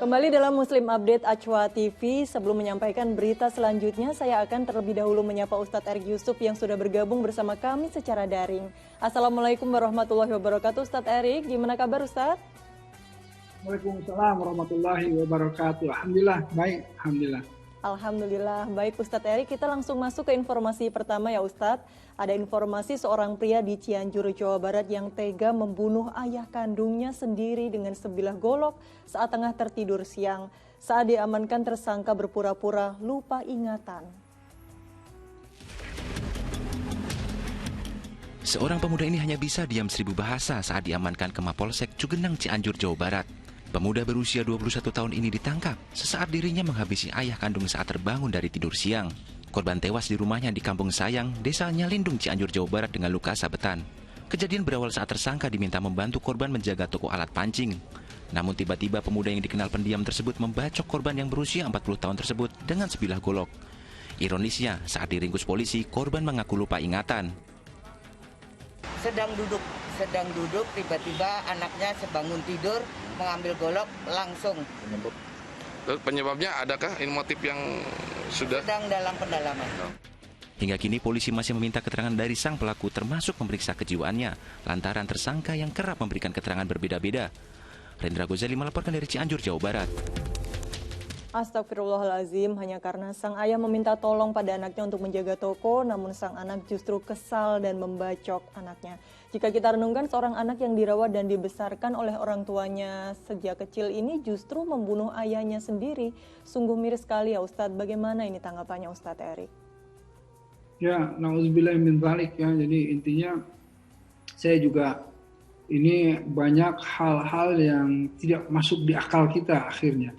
Kembali dalam Muslim Update Ajwa TV. Sebelum menyampaikan berita selanjutnya, saya akan terlebih dahulu menyapa Ustadz Erik Yusuf yang sudah bergabung bersama kami secara daring. Assalamualaikum warahmatullahi wabarakatuh. Ustadz Erik, gimana kabar Ustadz? Waalaikumsalam warahmatullahi wabarakatuh. Alhamdulillah, baik. Alhamdulillah. Alhamdulillah, baik Ustadz Erik. Kita langsung masuk ke informasi pertama ya Ustadz. Ada informasi seorang pria di Cianjur, Jawa Barat yang tega membunuh ayah kandungnya sendiri dengan sebilah golok saat tengah tertidur siang. Saat diamankan, tersangka berpura-pura lupa ingatan. Seorang pemuda ini hanya bisa diam 1000 bahasa saat diamankan ke Mapolsek Cugenang, Cianjur, Jawa Barat. Pemuda berusia 21 tahun ini ditangkap sesaat dirinya menghabisi ayah kandung saat terbangun dari tidur siang. Korban tewas di rumahnya di Kampung Sayang, Desa Nyalindung, Cianjur, Jawa Barat dengan luka sabetan. Kejadian berawal saat tersangka diminta membantu korban menjaga toko alat pancing. Namun tiba-tiba pemuda yang dikenal pendiam tersebut membacok korban yang berusia 40 tahun tersebut dengan sebilah golok. Ironisnya, saat diringkus polisi, korban mengaku lupa ingatan. Sedang duduk, tiba-tiba anaknya sebangun tidur, mengambil golok, langsung. Terus penyebabnya adakah ini motif yang sudah? Sedang dalam pendalaman. Hingga kini polisi masih meminta keterangan dari sang pelaku termasuk memeriksa kejiwaannya lantaran tersangka yang kerap memberikan keterangan berbeda-beda. Rendra Gozali melaporkan dari Cianjur, Jawa Barat. Astagfirullahalazim, hanya karena sang ayah meminta tolong pada anaknya untuk menjaga toko, namun sang anak justru kesal dan membacok anaknya. Jika kita renungkan, seorang anak yang dirawat dan dibesarkan oleh orang tuanya sejak kecil ini justru membunuh ayahnya sendiri. Sungguh miris sekali ya Ustadz. Bagaimana ini tanggapannya Ustadz Erik? Ya, na'udzubillah min dzalik ya. Jadi intinya saya juga ini banyak hal-hal yang tidak masuk di akal kita akhirnya.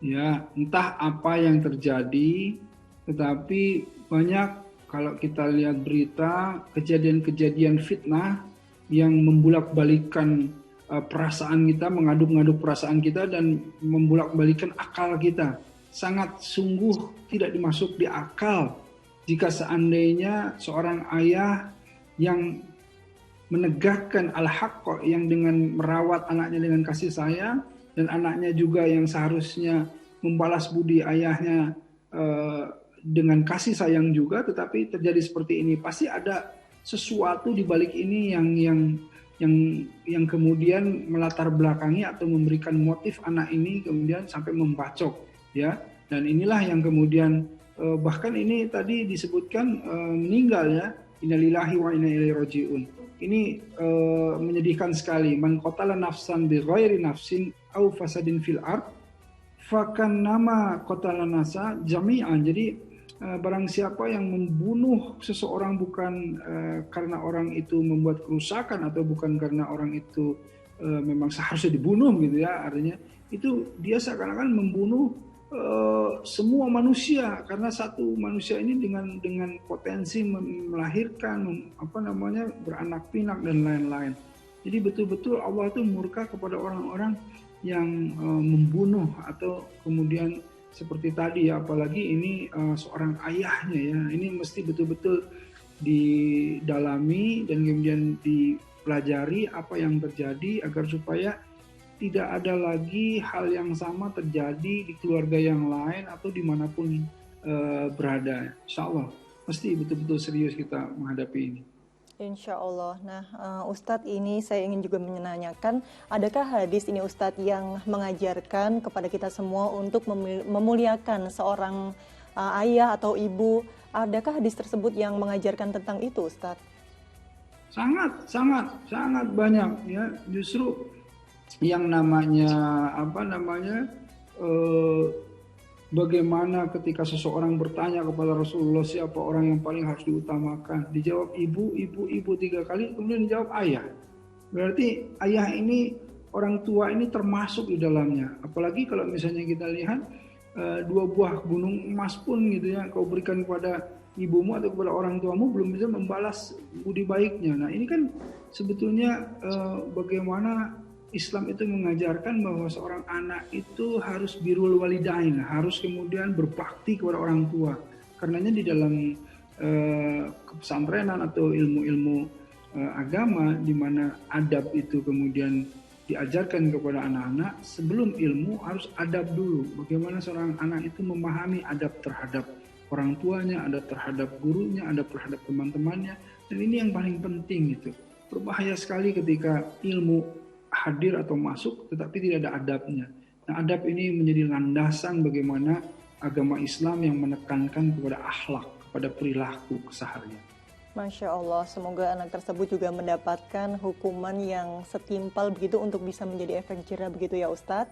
Ya, entah apa yang terjadi, tetapi banyak kalau kita lihat berita kejadian-kejadian fitnah yang membulak-balikan perasaan kita, mengaduk-ngaduk perasaan kita dan membulak-balikan akal kita. Sangat sungguh tidak dimasuk di akal jika seandainya seorang ayah yang menegakkan al-haqqa, yang dengan merawat anaknya dengan kasih sayang, dan anaknya juga yang seharusnya membalas budi ayahnya dengan kasih sayang juga, tetapi terjadi seperti ini. Pasti ada sesuatu di balik ini yang kemudian melatar belakangi atau memberikan motif anak ini kemudian sampai membacok, ya. Dan inilah yang kemudian bahkan ini tadi disebutkan meninggal, ya. Innalillahi wa inna ilaihi rajiun. Ini menyedihkan sekali. Man qatala nafsan bi ghairi nafsin au fasadin fil ard fakan nama qatala nasa jami'an. Jadi barang siapa yang membunuh seseorang bukan karena orang itu membuat kerusakan atau bukan karena orang itu memang seharusnya dibunuh gitu ya, artinya itu dia seakan-akan membunuh semua manusia, karena satu manusia ini dengan potensi melahirkan beranak pinak dan lain-lain. Jadi betul-betul Allah itu murka kepada orang-orang yang membunuh atau kemudian seperti tadi ya, apalagi ini seorang ayahnya ya, ini mesti betul-betul didalami dan kemudian dipelajari apa yang terjadi agar supaya tidak ada lagi hal yang sama terjadi di keluarga yang lain atau dimanapun berada. Insya Allah mesti betul-betul serius kita menghadapi ini. Insya Allah. Nah, Ustadz, ini saya ingin juga menanyakan, adakah hadis ini Ustadz yang mengajarkan kepada kita semua untuk memuliakan seorang ayah atau ibu? Adakah hadis tersebut yang mengajarkan tentang itu, Ustadz? Sangat banyak ya. Justru yang namanya bagaimana ketika seseorang bertanya kepada Rasulullah siapa orang yang paling harus diutamakan, dijawab ibu 3 kali, kemudian dijawab ayah. Berarti ayah ini, orang tua ini termasuk di dalamnya. Apalagi kalau misalnya kita lihat 2 buah gunung emas pun gitu ya, kau berikan kepada ibumu atau kepada orang tuamu belum bisa membalas budi baiknya. Nah ini kan sebetulnya bagaimana Islam itu mengajarkan bahwa seorang anak itu harus birrul walidain, harus kemudian berbakti kepada orang tua. Karenanya di dalam pesantrenan atau ilmu-ilmu agama di mana adab itu kemudian diajarkan kepada anak-anak sebelum ilmu harus adab dulu. Bagaimana seorang anak itu memahami adab terhadap orang tuanya, adab terhadap gurunya, adab terhadap teman-temannya. Dan ini yang paling penting itu. Berbahaya sekali ketika ilmu hadir atau masuk tetapi tidak ada adabnya. Nah, adab ini menjadi landasan bagaimana agama Islam yang menekankan kepada akhlak, kepada perilaku keseharian. Masya Allah, semoga anak tersebut juga mendapatkan hukuman yang setimpal begitu untuk bisa menjadi efek jerah begitu ya Ustadz.